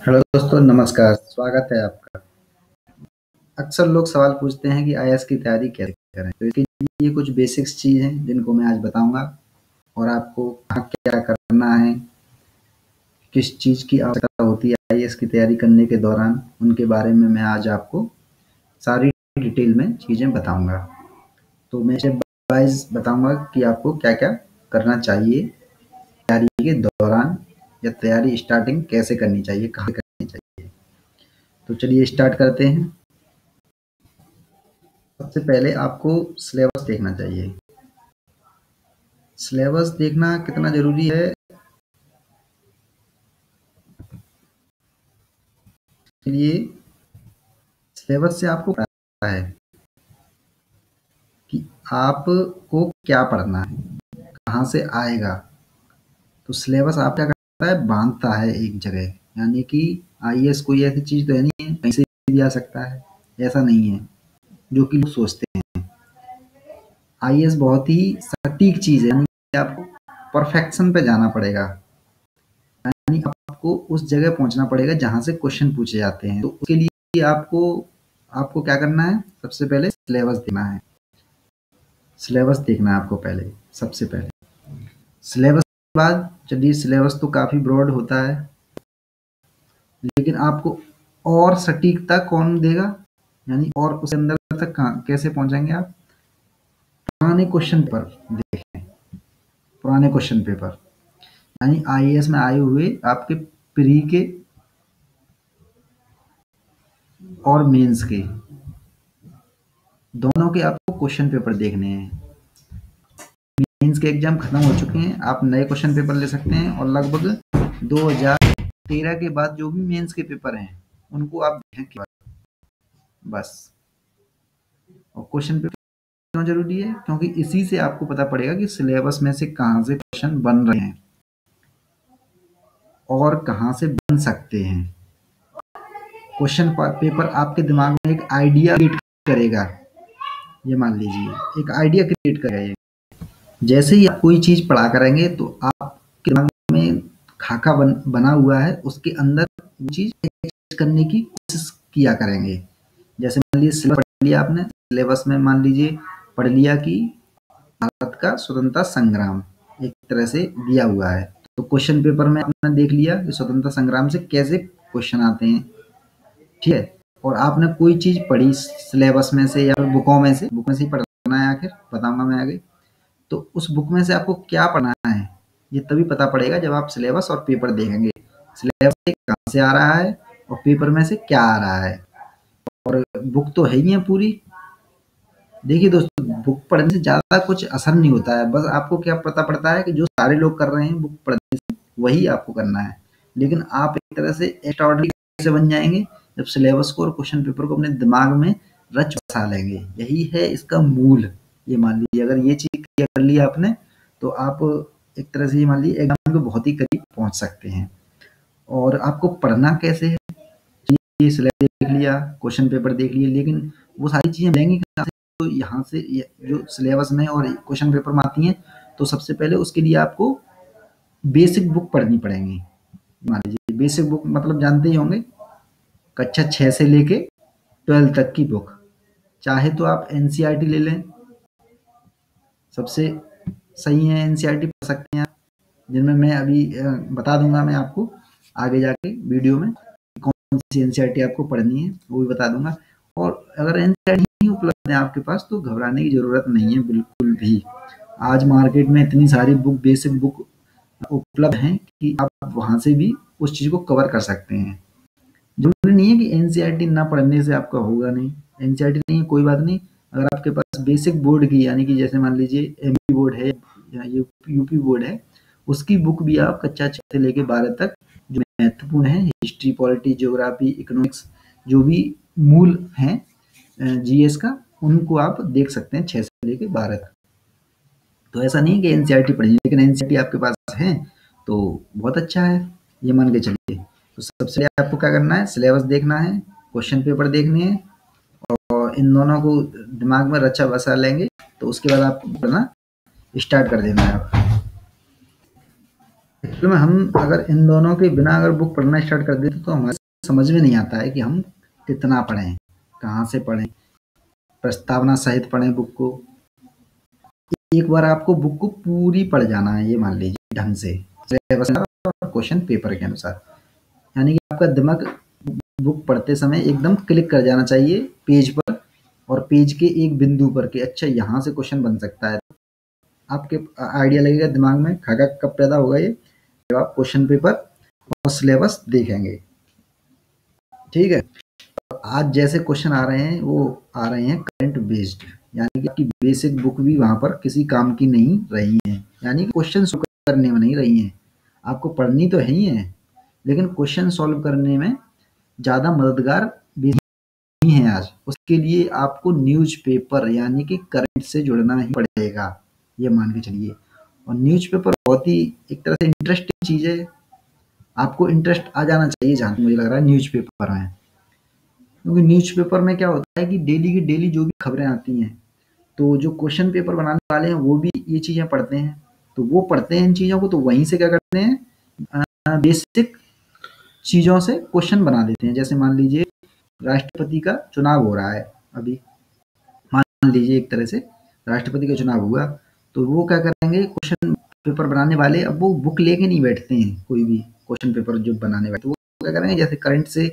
Hello दोस्तों, नमस्कार। स्वागत है आपका। अक्सर लोग सवाल पूछते हैं कि आईएएस की तैयारी कैसे करें, तो इसके लिए कुछ बेसिक्स चीज़ हैं जिनको मैं आज बताऊंगा और आपको कहाँ क्या करना है, किस चीज़ की आवश्यकता होती है आईएएस की तैयारी करने के दौरान, उनके बारे में मैं आज आपको सारी डिटेल में चीज़ें बताऊंगा। तो मैं स्टेप वाइज बताऊंगा कि आपको क्या क्या करना चाहिए तैयारी के दौरान, या तैयारी स्टार्टिंग कैसे करनी चाहिए, कहाँ करनी चाहिए। तो चलिए स्टार्ट करते हैं। सबसे पहले आपको सिलेबस देखना चाहिए। सिलेबस देखना कितना ज़रूरी है, इसके लिए सिलेबस से आपको पता है कि आपको क्या पढ़ना है, कहाँ से आएगा। तो सिलेबस आप क्या करता है, बांधता है एक जगह। यानी कि आईएएस कोई ऐसी चीज़ तो है नहीं है कहीं से भी आ सकता है, ऐसा नहीं है जो कि लोग सोचते हैं। आईएएस बहुत ही सटीक चीज़ है, यानी कि आपको परफेक्शन पे जाना पड़ेगा। यानी आपको उस जगह पहुंचना पड़ेगा जहां से क्वेश्चन पूछे जाते हैं। तो उसके लिए आपको आपको क्या करना है, सबसे पहले सिलेबस देखना है। सिलेबस देखना है आपको पहले, सबसे पहले सिलेबस के बाद। चलिए, सिलेबस तो काफ़ी ब्रॉड होता है, लेकिन आपको और सटीकता कौन देगा, यानी और उसके अंदर तक कैसे पहुंचेंगे आप। पुराने क्वेश्चन पेपर देखें, पुराने क्वेश्चन पेपर यानी आईएएस में आए हुए आपके प्री के और मेंस के, दोनों के आपको क्वेश्चन पेपर देखने हैं। मेंस के एग्जाम खत्म हो चुके हैं, आप नए क्वेश्चन पेपर ले सकते हैं, और लगभग 2013 के बाद जो भी मेंस के पेपर हैं उनको आप देखें केवल, बस। और क्वेश्चन पेपर क्यों जरूरी है, क्योंकि इसी से आपको पता पड़ेगा कि सिलेबस में से कहाँ से क्वेश्चन बन रहे हैं और कहाँ से बन सकते हैं। क्वेश्चन पेपर आपके दिमाग में एक आइडिया क्रिएट करेगा। ये मान लीजिए एक आइडिया क्रिएट करेगा। जैसे ही आप कोई चीज़ पढ़ा करेंगे तो आपके दिमाग में खाका बना हुआ है, उसके अंदर वो चीज़ एडजस्ट करने की कोशिश किया करेंगे। जैसे मान लीजिए सिलेबस पढ़ लिया आपने, सिलेबस में मान लीजिए पढ़ लिया कि भारत का स्वतंत्रता संग्राम एक तरह से दिया हुआ है, तो क्वेश्चन पेपर में आपने देख लिया कि स्वतंत्रता संग्राम से कैसे क्वेश्चन आते हैं, ठीक है। और आपने कोई चीज़ पढ़ी सिलेबस में से या फिर बुकों में से, बुक में से ही पढ़ना है, आखिर बताऊंगा मैं आगे। तो उस बुक में से आपको क्या पढ़ना है, ये तभी पता पड़ेगा जब आप सिलेबस और पेपर देखेंगे। सिलेबस से कहाँ से आ रहा है और पेपर में से क्या आ रहा है। और बुक तो है ही है पूरी। देखिए दोस्तों, बुक पढ़ने से ज़्यादा कुछ असर नहीं होता है, बस आपको क्या पता पड़ता है कि जो सारे लोग कर रहे हैं बुक पढ़ने से, वही आपको करना है। लेकिन आप एक तरह से एक्स्ट्राऑर्डिनरी कैसे बन जाएंगे, जब सिलेबस को और क्वेश्चन पेपर को अपने दिमाग में रच बसा लेंगे। यही है इसका मूल। ये मान लीजिए अगर ये चीज़ क्लियर कर लिया आपने, तो आप एक तरह से ये मान लीजिए एग्जाम के बहुत ही करीब पहुंच सकते हैं। और आपको पढ़ना कैसे है, ये सिलेबस देख लिया, क्वेश्चन पेपर देख लिए, लेकिन वो सारी चीज़ें मिलेंगी कहाँ से। तो यहाँ से जो सिलेबस में और क्वेश्चन पेपर में आती हैं, तो सबसे पहले उसके लिए आपको बेसिक बुक पढ़नी पड़ेंगी। मान लीजिए बेसिक बुक मतलब जानते ही होंगे, कक्षा 6 से लेके 12 तक की बुक। चाहे तो आप एनसीईआरटी ले लें, सबसे सही है, एनसीईआरटी पढ़ सकते हैं आप, जिनमें मैं अभी बता दूंगा मैं आपको आगे जाके वीडियो में कौन सी एनसीईआरटी आपको पढ़नी है, वो भी बता दूंगा। और अगर एनसीईआरटी नहीं उपलब्ध है आपके पास, तो घबराने की ज़रूरत नहीं है बिल्कुल भी। आज मार्केट में इतनी सारी बुक, बेसिक बुक उपलब्ध हैं कि आप वहाँ से भी उस चीज़ को कवर कर सकते हैं। ज़रूरी नहीं है कि एनसीईआरटी ना पढ़ने से आपका होगा नहीं। एनसीईआरटी नहीं है, कोई बात नहीं। अगर आपके पास बेसिक बोर्ड की, यानी कि जैसे मान लीजिए एमपी बोर्ड है या यूपी बोर्ड है, उसकी बुक भी आप कक्षा 6 से लेके 12 तक जो महत्वपूर्ण है, हिस्ट्री, पॉलिटी, ज्योग्राफी, इकोनॉमिक्स, जो भी मूल हैं जीएस का, उनको आप देख सकते हैं 6 से लेके 12 तक। तो ऐसा नहीं है कि एनसीईआरटी पढ़िए, लेकिन एनसीईआरटी आपके पास है तो बहुत अच्छा है, ये मान के चलिए। तो सबसे पहले आपको क्या करना है, सिलेबस देखना है, क्वेश्चन पेपर देखने हैं, और इन दोनों को दिमाग में रचा बसा लेंगे, तो उसके बाद आपको पढ़ना स्टार्ट कर देना है। एक्चुअली में हम अगर इन दोनों के बिना अगर बुक पढ़ना स्टार्ट कर देते तो हमारे समझ में नहीं आता है कि हम कितना पढ़ें, कहाँ से पढ़ें, प्रस्तावना सहित पढ़ें बुक को। एक बार आपको बुक को पूरी पढ़ जाना है, ये मान लीजिए ढंग से, सिलेबस और क्वेश्चन पेपर के अनुसार। यानी कि आपका दिमाग बुक पढ़ते समय एकदम क्लिक कर जाना चाहिए पेज पर, और पेज के एक बिंदु पर कि अच्छा यहाँ से क्वेश्चन बन सकता है। आपके आइडिया लगेगा दिमाग में, खाका कब पैदा होगा ये, जब आप क्वेश्चन पेपर और सिलेबस देखेंगे। ठीक है, आज जैसे क्वेश्चन आ रहे हैं वो आ रहे हैं करंट बेस्ड, यानी कि आपकी बेसिक बुक भी वहां पर किसी काम की नहीं रही है, यानी कि क्वेश्चन सॉल्व करने में नहीं रही है। आपको पढ़नी तो है ही है, लेकिन क्वेश्चन सॉल्व करने में ज़्यादा मददगार भी नहीं है आज। उसके लिए आपको न्यूज़पेपर यानी कि करंट से जुड़ना ही पड़ेगा, ये मान के चलिए। और न्यूज़पेपर बहुत ही एक तरह से इंटरेस्टिंग चीज़ है, आपको इंटरेस्ट आ जाना चाहिए जहाँ तक मुझे लग रहा है न्यूज़पेपर में। क्योंकि न्यूज़पेपर में क्या होता है कि डेली की डेली जो भी खबरें आती हैं, तो जो क्वेश्चन पेपर बनाने वाले हैं वो भी ये चीज़ें पढ़ते हैं, तो वो पढ़ते हैं इन चीज़ों को, तो वहीं से क्या करते हैं, बेसिक चीज़ों से क्वेश्चन बना देते हैं। जैसे मान लीजिए राष्ट्रपति का चुनाव हो रहा है अभी, मान लीजिए एक तरह से राष्ट्रपति का चुनाव हुआ, तो वो क्या करेंगे, क्वेश्चन पेपर बनाने वाले अब वो बुक लेके नहीं बैठते हैं, कोई भी क्वेश्चन पेपर जो बनाने वाले, तो वो क्या करेंगे, जैसे करंट से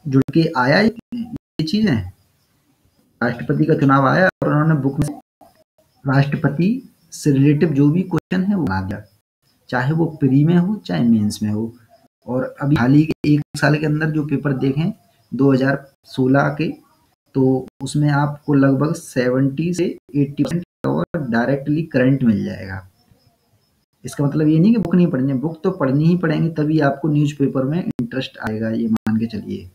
जुड़ के आया ये चीज़ें, राष्ट्रपति का चुनाव आया और उन्होंने बुक में राष्ट्रपति से रिलेटिव जो भी क्वेश्चन है वो बना दिया, चाहे वो प्री में हो चाहे मेंस में हो। और अभी हाल ही के 1 साल के अंदर जो पेपर देखें 2016 के, तो उसमें आपको लगभग 70 से 80% कवर डायरेक्टली करंट मिल जाएगा। इसका मतलब ये नहीं कि बुक नहीं पढ़नी है, बुक तो पढ़नी ही पड़ेंगी, तभी आपको न्यूज़पेपर में इंटरेस्ट आएगा, ये मान के चलिए।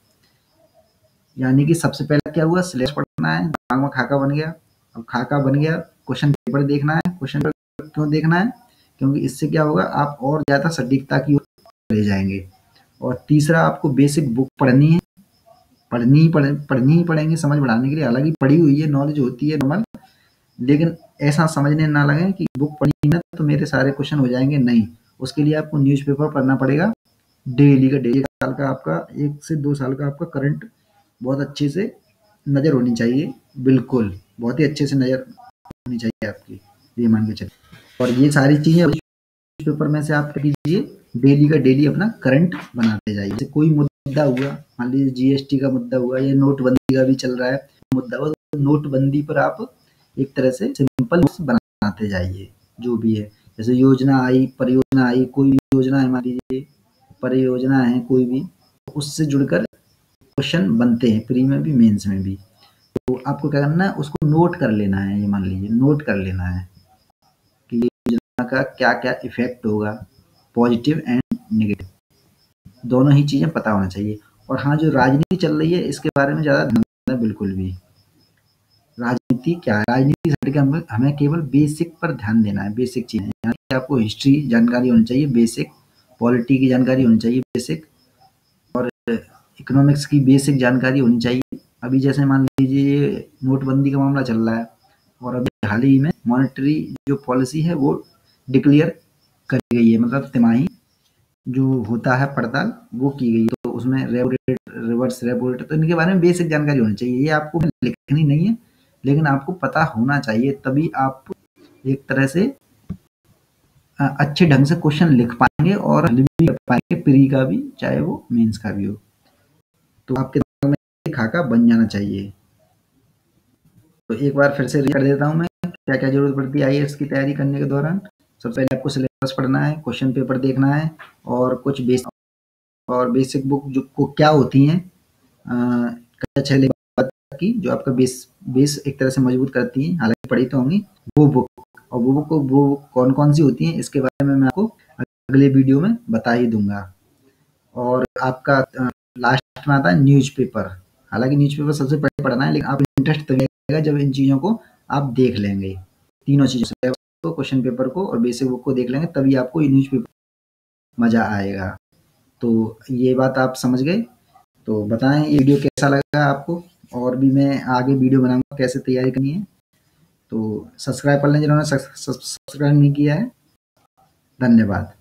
यानी कि सबसे पहले क्या हुआ, सिलेबस पढ़ना है, दिमाग में खाका बन गया। अब खाका बन गया, क्वेश्चन पेपर देखना है। क्वेश्चन पेपर क्यों देखना है, क्योंकि इससे क्या होगा, आप और ज़्यादा सटीकता की ओर ले जाएंगे। और तीसरा, आपको बेसिक बुक पढ़नी है, पढ़नी ही पड़ेंगी समझ बढ़ाने के लिए। हालांकि पढ़ी हुई है, नॉलेज होती है नॉर्मल, लेकिन ऐसा समझने ना लगे कि बुक पढ़ी ना तो मेरे सारे क्वेश्चन हो जाएंगे, नहीं। उसके लिए आपको न्यूज़पेपर पढ़ना पड़ेगा डेली का डेली। साल का आपका 1 से 2 साल का आपका करंट बहुत अच्छे से नज़र होनी चाहिए, बिल्कुल बहुत ही अच्छे से नज़र होनी चाहिए आपकी, ये मान के चलिए। और ये सारी चीज़ें न्यूज़पेपर में से आप क्या कीजिए, डेली का डेली अपना करंट बनाते जाइए। जैसे कोई मुद्दा हुआ, मान लीजिए जीएसटी का मुद्दा हुआ या नोटबंदी का भी चल रहा है मुद्दा हुआ, तो नोटबंदी पर आप एक तरह से सिंपल बनाते जाइए जो भी है। जैसे योजना आई, परियोजना आई, कोई भी योजना है, मान लीजिए परियोजना है कोई भी, उससे जुड़कर क्वेश्चन बनते हैं प्री में भी मेंस में भी। तो आपको क्या करना है, उसको नोट कर लेना है, ये मान लीजिए नोट कर लेना है कि ये योजना का क्या क्या इफेक्ट होगा, पॉजिटिव एंड नेगेटिव, दोनों ही चीज़ें पता होना चाहिए। और हाँ, जो राजनीति चल रही है इसके बारे में ज़्यादा ध्यान देना बिल्कुल भी। राजनीति क्या है, राजनीति से हटके हमें केवल बेसिक पर ध्यान देना है, बेसिक चीज़ें। यानी कि आपको हिस्ट्री जानकारी होनी चाहिए बेसिक, पॉलिटी की जानकारी होनी चाहिए बेसिक, और इकोनॉमिक्स की बेसिक जानकारी होनी चाहिए। अभी जैसे मान लीजिए नोटबंदी का मामला चल रहा है, और अभी हाल ही में मॉनेटरी जो पॉलिसी है वो डिक्लेयर करी गई है, मतलब तिमाही जो होता है पड़ताल वो की गई, तो उसमें repo rate, reverse repo rate, तो इनके बारे में बेसिक जानकारी होनी चाहिए। ये आपको लिखनी नहीं है, लेकिन आपको पता होना चाहिए, तभी आप एक तरह से अच्छे ढंग से क्वेश्चन लिख पाएंगे और हल भी कर पाएंगे, प्री का भी चाहे वो मेंस का भी हो। तो आपके दिमाग में खाका बन जाना चाहिए। तो एक बार फिर से कर देता हूँ मैं, क्या क्या जरूरत पड़ती है आईएएस की तैयारी करने के दौरान। सबसे पहले आपको सिलेबस पढ़ना है, क्वेश्चन पेपर देखना है, और कुछ बेसिक बुक जो को क्या होती हैं, कक्षा 6 की, जो आपका बेस एक तरह से मजबूत करती हैं, हालांकि पढ़ी तो होंगी वो बुक। और वो बुक कौन कौन सी होती हैं इसके बारे में मैं आपको अगले वीडियो में बता ही दूंगा। और आपका लास्ट में आता है न्यूज़पेपर। हालांकि न्यूज़पेपर सबसे पहले पढ़ना है, लेकिन आप इंटरेस्ट तभी आएगा जब इन चीज़ों को आप देख लेंगे, तीनों चीज़ों से, क्वेश्चन पेपर को और बेसिक बुक को देख लेंगे, तभी आपको ये न्यूज़पेपर मज़ा आएगा। तो ये बात आप समझ गए, तो बताएं ये वीडियो कैसा लगा आपको, और भी मैं आगे वीडियो बनाऊंगा कैसे तैयारी करनी है। तो सब्सक्राइब कर लें जिन्होंने सब्सक्राइब नहीं किया है। धन्यवाद।